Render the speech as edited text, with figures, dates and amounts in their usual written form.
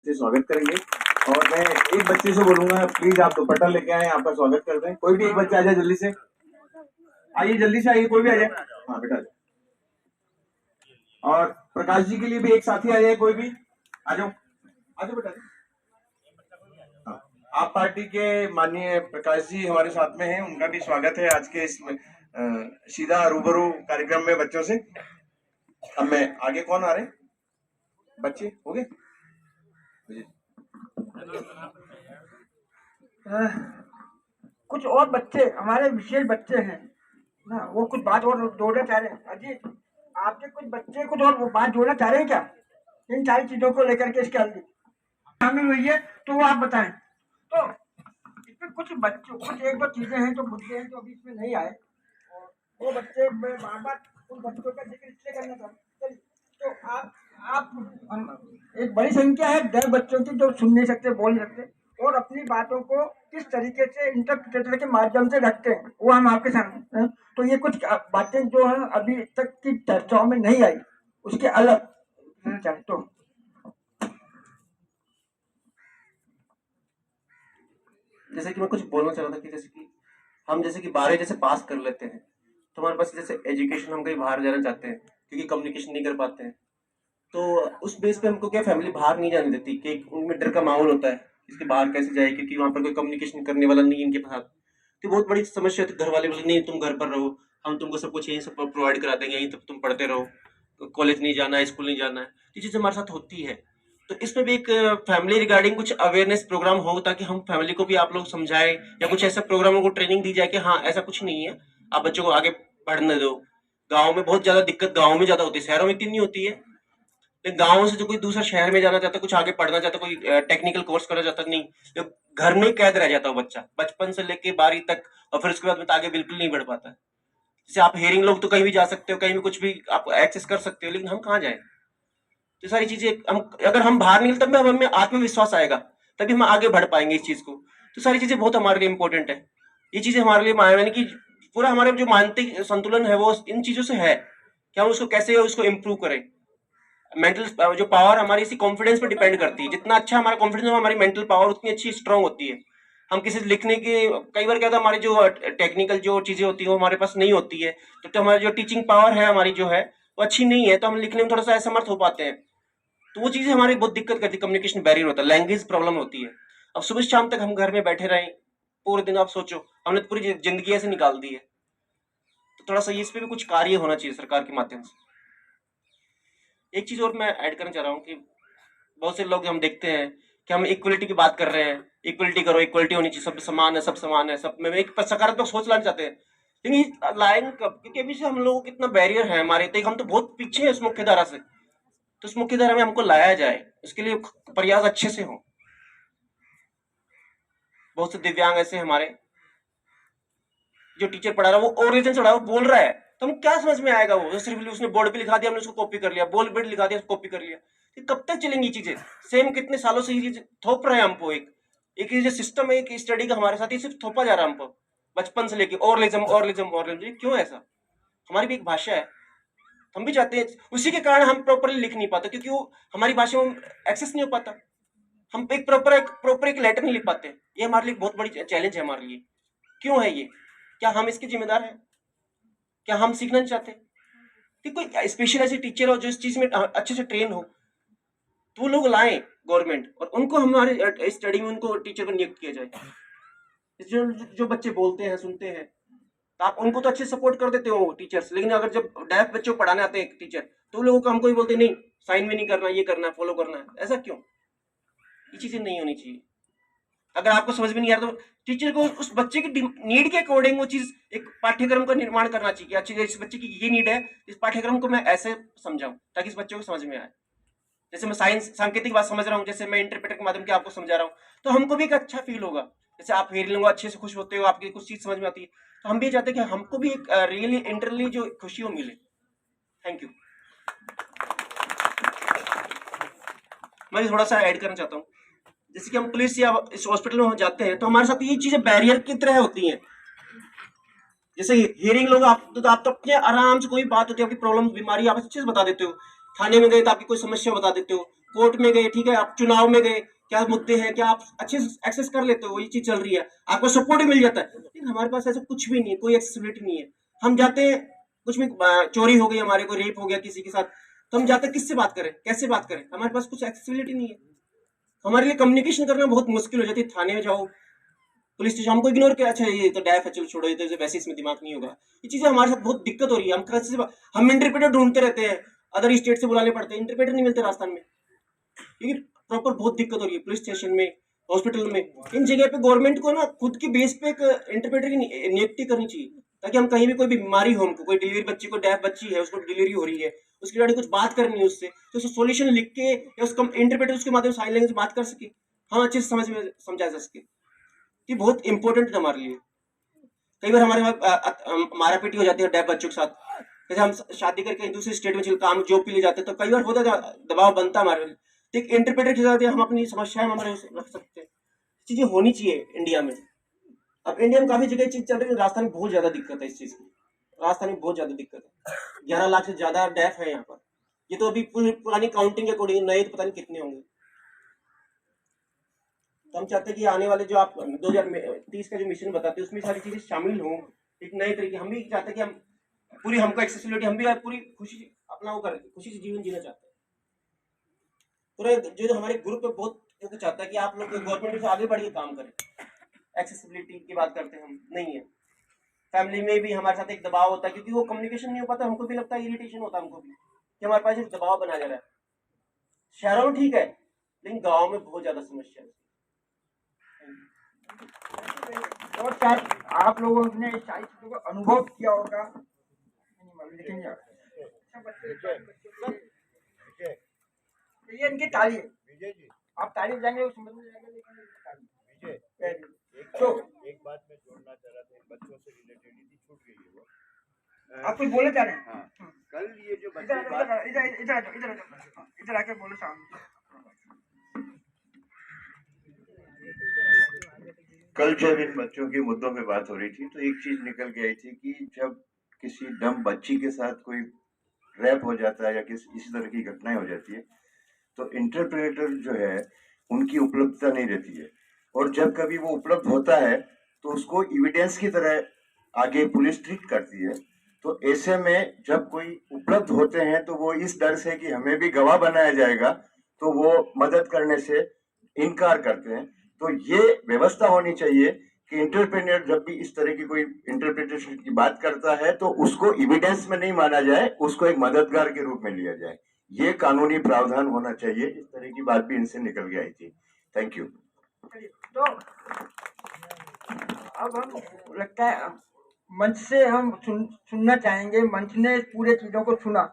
से स्वागत करेंगे। और मैं एक बच्चे से बोलूंगा, प्लीज आप दुपट्टा लेके आए, आपका स्वागत कर दें। कोई भी एक बच्चा आ जाए, जल्दी से आइए, जल्दी से आइए, कोई भी आ जाए। हाँ बेटा। और प्रकाश जी के लिए भी एक साथी आ जाए, कोई भी आ जाओ, आ जाओ बेटा। हाँ, आप पार्टी के माननीय प्रकाश जी हमारे साथ में हैं, उनका भी स्वागत है आज के इस सीधा रूबरू कार्यक्रम में बच्चों से। अब मैं आगे, कौन आ रहे हैं बच्चे, हो गए? कुछ और बच्चे हमारे विशेष बच्चे हैं ना, वो कुछ बात और जोड़ना चाह रहे हैं। अजीत, आपके कुछ बच्चे कुछ और वो बात जोड़ना चाह रहे हैं क्या, इन सारी चीजों को लेकर के? इसके अंदर शामिल हुई है तो वो आप बताएं। तो इसमें कुछ बच्चों, कुछ एक दो चीजें हैं जो मुद्दे हैं जो अभी इसमें नहीं आए, और वो बच्चे बार बार उन बच्चों का जिक्र इसलिए करना चाहते हैं। तो आप एक बड़ी संख्या है 10 बच्चों की जो सुन नहीं सकते, बोल नहीं सकते, और अपनी बातों को किस तरीके से इंटरप्रेटर के माध्यम से रखते हैं वो हम आपके सामने हैं। तो ये कुछ बातें जो है अभी तक की चर्चाओं में नहीं आई, उसके अलग तो जैसे कि मैं कुछ बोलना चाह रहा था कि जैसे कि हम जैसे कि 12 जैसे पास कर लेते हैं तो हमारे पास जैसे एजुकेशन, हम कहीं बाहर जाना चाहते हैं क्योंकि कम्युनिकेशन नहीं कर पाते हैं, तो उस बेस पे हमको क्या फैमिली बाहर नहीं जाने देती कि उनमें डर का माहौल होता है इसके बाहर कैसे जाए क्योंकि वहाँ पर कोई कम्युनिकेशन करने वाला नहीं है इनके पास। तो बहुत बड़ी समस्या होती है, घर वाले बोले नहीं तुम घर पर रहो, हम तुमको सब कुछ यहीं सब प्रोवाइड करा देंगे, यहीं तक तुम पढ़ते रहो, कॉलेज नहीं जाना है, स्कूल नहीं जाना है। ये चीज़ हमारे साथ होती है। तो इसमें भी एक फैमिली रिगार्डिंग कुछ अवेयरनेस प्रोग्राम हो ताकि हम फैमिली को भी आप लोग समझाएं, या कुछ ऐसा प्रोग्रामों को ट्रेनिंग दी जाए कि हाँ ऐसा कुछ नहीं है, आप बच्चों को आगे पढ़ने दो। गाँव में बहुत ज़्यादा दिक्कत गाँव में ज़्यादा होती है, शहरों में इतनी नहीं होती है। लेकिन गाँव से जो कोई दूसरा शहर में जाना चाहता है, कुछ आगे पढ़ना चाहता है, कोई टेक्निकल कोर्स करना चाहता है, नहीं, जो घर में ही कैद रह जाता है बच्चा बचपन से लेके 12वीं तक, और फिर उसके बाद में तो आगे बिल्कुल नहीं बढ़ पाता है। जैसे आप हेयरिंग लोग तो कहीं भी जा सकते हो, कहीं भी कुछ भी आप एक्सेस कर सकते हो, लेकिन हम कहाँ जाए? तो सारी चीजें हम, अगर हम बाहर निकले तब हमें आत्मविश्वास आएगा, तभी हम आगे बढ़ पाएंगे इस चीज को। तो सारी चीजें बहुत हमारे लिए इंपॉर्टेंट है। ये चीजें हमारे लिए यानी कि पूरा हमारे जो मानसिक संतुलन है वो इन चीजों से है कि हम उसको कैसे उसको इम्प्रूव करें। मेंटल जो पावर हमारी इसी कॉन्फिडेंस पर डिपेंड करती है, जितना अच्छा हमारा कॉन्फिडेंस हो हमारी मेंटल पावर उतनी अच्छी स्ट्रांग होती है। हम किसी लिखने की, कई बार क्या होता है हमारी जो टेक्निकल जो चीजें होती है वो हमारे पास नहीं होती है, तो हमारी जो टीचिंग पावर है हमारी जो है वो अच्छी नहीं है, तो हम लिखने में थोड़ा सा असमर्थ हो पाते हैं। तो वो चीजें हमारी बहुत दिक्कत करती है, कम्युनिकेशन बैरियर होता है, लैंग्वेज प्रॉब्लम होती है। अब सुबह शाम तक हम घर में बैठे रहें पूरे दिन, आप सोचो हमने तो पूरी जिंदगी ऐसे निकाल दी है। तो थोड़ा सा इस पे भी कुछ कार्य होना चाहिए सरकार के माध्यम से। एक चीज और मैं ऐड करना चाह रहा हूँ कि बहुत से लोग हम देखते हैं कि हम इक्वलिटी की बात कर रहे हैं, इक्वलिटी करो, इक्वलिटी होनी चाहिए, सब समान है, सब समान है, सब में एक सकारात्मक सोच लाना चाहते हैं। लेकिन लाइन कब, क्योंकि अभी से हम लोगों को कितना बैरियर है हमारे, तो हम तो बहुत पीछे हैं उस मुख्य धारा से। तो उस मुख्य धारा में हमको लाया जाए, उसके लिए प्रयास अच्छे से हो। बहुत से दिव्यांग ऐसे हमारे, जो टीचर पढ़ा रहा है वो ओरिजिन से पढ़ा रहा है, वो बोल रहा है, तो हम क्या समझ में आएगा? वो सिर्फ उसने बोर्ड पे लिखा दिया, हमने उसको कॉपी कर लिया, बोल पे लिखा दिया, कॉपी कर लिया। ये कब तक चलेंगी चीजें? सेम कितने सालों से ये चीज थोप रहे हैं हमको, एक ये जो सिस्टम है एक स्टडी का हमारे साथ, ये सिर्फ थोपा जा रहा है हमको बचपन से लेके, ऑरलिज्म ऑरलिज्म ऑरलिज्म। क्यों ऐसा? हमारी भी एक भाषा है, हम भी चाहते हैं, उसी के कारण हम प्रॉपरली लिख नहीं पाते, क्योंकि वो हमारी भाषा में एक्सेस नहीं हो पाता। हम एक प्रॉपर एक लेटर नहीं लिख पाते। ये हमारे लिए बहुत बड़ी चैलेंज है हमारे लिए। क्यों है ये? क्या हम इसके जिम्मेदार हैं? क्या हम सीखना नहीं चाहते कि कोई स्पेशल ऐसे टीचर हो जो इस चीज में अच्छे से ट्रेन हो, तो वो लोग लाएं गवर्नमेंट, और उनको हमारे स्टडी में उनको टीचर को नियुक्त किया जाए। जो जो बच्चे बोलते हैं, सुनते हैं, तो आप उनको तो अच्छे सपोर्ट कर देते हो टीचर्स, लेकिन अगर जब डेफ बच्चों को पढ़ाने आते हैं टीचर, तो लोगों को हमको ही बोलते नहीं, साइन भी नहीं करना, ये करना है, फॉलो करना है। ऐसा क्यों? ये चीजें नहीं होनी चाहिए। अगर आपको समझ में नहीं आ रहा तो टीचर को उस बच्चे की नीड के अकॉर्डिंग वो चीज, एक पाठ्यक्रम का निर्माण करना चाहिए कि अच्छी इस बच्चे की ये नीड है, इस पाठ्यक्रम को मैं ऐसे समझाऊं ताकि इस बच्चे को समझ में आए। जैसे मैं साइंस सांकेतिक बात समझ रहा हूँ, जैसे मैं इंटरप्रेटर के माध्यम से आपको समझा रहा हूँ, तो हमको भी एक अच्छा फील होगा। जैसे आप हेयर लोग अच्छे से खुश होते हो, आपकी कुछ चीज समझ में आती है, तो हम भी चाहते हैं कि हमको भी एक रियली इंटरनली जो खुशी हो मिले। Thank you. मैं थोड़ा सा ऐड करना चाहता हूँ, जैसे कि हम पुलिस या इस हॉस्पिटल में जाते हैं तो हमारे साथ ये चीजें बैरियर की तरह होती हैं। जैसे हियरिंग लोग, आप तो अपने आराम से कोई बात होती है, आपकी प्रॉब्लम बीमारी आप अच्छे से बता देते हो। थाने में गए तो आपकी कोई समस्या बता देते हो, कोर्ट में गए, ठीक है, आप चुनाव में गए, क्या मुद्दे हैं, क्या आप अच्छे से एक्सेस कर लेते हो, ये चीज चल रही है, आपको सपोर्ट भी मिल जाता है। लेकिन हमारे पास ऐसा कुछ भी नहीं है, कोई एक्सेसिबिलिटी नहीं है। हम जाते हैं, कुछ भी चोरी हो गई हमारे, कोई रेप हो गया किसी के साथ, तो हम जाते हैं, किससे बात करें, कैसे बात करें, हमारे पास कुछ एक्सेसिबिलिटी नहीं है। हमारे लिए कम्युनिकेशन करना बहुत मुश्किल हो जाती है। थाने में जाओ, पुलिस स्टेशन, हमको इग्नोर किया, अच्छा ये तो डैफ है, चलो छोड़ो, ये तो वैसे इसमें दिमाग नहीं होगा। ये चीजें हमारे साथ बहुत दिक्कत हो रही है। हम कैसे हम इंटरप्रेटर ढूंढते रहते हैं, अदर स्टेट से बुलाने पड़ते हैं, इंटरप्रेटर नहीं मिलते राजस्थान में, क्योंकि प्रॉपर बहुत दिक्कत हो रही है। पुलिस स्टेशन में, हॉस्पिटल में, इन जगह पे गवर्नमेंट को ना खुद की बेस पे एक इंटरप्रेटर की नियुक्ति करनी चाहिए, ताकि हम कहीं भी कोई बीमारी हो, हमको कोई डिलीवरी बच्ची को, डैफ बच्ची है, उसको डिलीवरी हो रही है, उसके रिगार्डिंग कुछ बात करनी है उससे, तो उसको सोल्यूशन लिख के या उसका इंटरप्रेटर उसके माध्यम से साइन लैंग्वेज बात कर सके, हम अच्छे से समझा जा सके। ये बहुत इंपॉर्टेंट है हमारे लिए। कई बार हमारे वहाँ मारा पीटी हो जाती है डैफ बच्चों के साथ, जैसे हम शादी करके दूसरे स्टेट में चल काम जॉब के लिए जाते हैं, तो कई बार होता है दबाव बनता है हमारे लिए। एक इंटरप्रेटर के साथ हम अपनी समस्याएं हम रख सकते हैं। चीजें होनी चाहिए इंडिया में। अब इंडिया में काफी जगह चीज चल रही है, राजस्थान में बहुत ज्यादा दिक्कत है इस चीज की। राजस्थान में बहुत ज्यादा दिक्कत है, 11 लाख से ज्यादा डैफ है यहाँ पर। ये तो अभी पुरानी काउंटिंग के अकॉर्डिंग, नए तो पता नहीं कितने होंगे। तो हम चाहते हैं कि आने वाले जो आप 2030 का जो मिशन बताते हैं, उसमें सारी चीजें शामिल हों एक नए तरीके। हम भी चाहते हैं कि हम पूरी, हमको एक्सेसिबिलिटी, हम भी पूरी खुशी अपना वो करें, खुशी से जीवन जीना चाहते हैं। पूरे जो हमारे ग्रुप में बहुत चाहता है कि आप लोग गवर्नमेंट से आगे बढ़िए काम करें। एक्सेसिबिलिटी की बात करते हैं हम, नहीं है। फैमिली में भी हमारे साथ एक दबाव होता है, क्योंकि वो कम्युनिकेशन नहीं हो पाता, हमको भी लगता है, इरिटेशन होता है हमको भी कि हमारे पास एक दबाव बना जा रहा है। शहरों में ठीक है, लेकिन गाँव में बहुत ज्यादा समस्या है। और शायद आप लोगों ने इस सारी चीजों का अनुभव किया होगा, लेकिन ये इनकी ताली है। विजय जी, आप ताली बजाएंगे वो समझ में जाएगा, लेकिन विजय, तो एक बात मैं जोड़ना चाह रहा था, बच्चों से रिलेटेड ही छूट गई है वो। आप कुछ बोलना चाह रहे हैं? हाँ, कल ये जो इधर बच्चे बात, इधर आके बोलो सामने। कल जब इन बच्चों के मुद्दों पे बात हो रही थी, तो एक चीज निकल के आई थी कि जब किसी डम बच्ची के साथ कोई रैप हो जाता है या इसी तरह की घटनाएं हो जाती है, तो इंटरप्रेटर जो है उनकी उपलब्धता नहीं रहती है, और जब कभी वो उपलब्ध होता है तो उसको एविडेंस की तरह आगे पुलिस ट्रीट करती है। तो ऐसे में जब कोई उपलब्ध होते हैं तो वो इस डर से कि हमें भी गवाह बनाया जाएगा, तो वो मदद करने से इनकार करते हैं। तो ये व्यवस्था होनी चाहिए कि इंटरप्रेन्योर जब भी इस तरह की कोई इंटरप्रिटेशन की बात करता है तो उसको एविडेंस में नहीं माना जाए, उसको एक मददगार के रूप में लिया जाए। ये कानूनी प्रावधान होना चाहिए। इस तरह की बात भी इनसे निकल के आई थी। Thank you. तो अब हम लगता है मंच से हम सुनना चाहेंगे। मंच ने पूरे चीजों को सुना,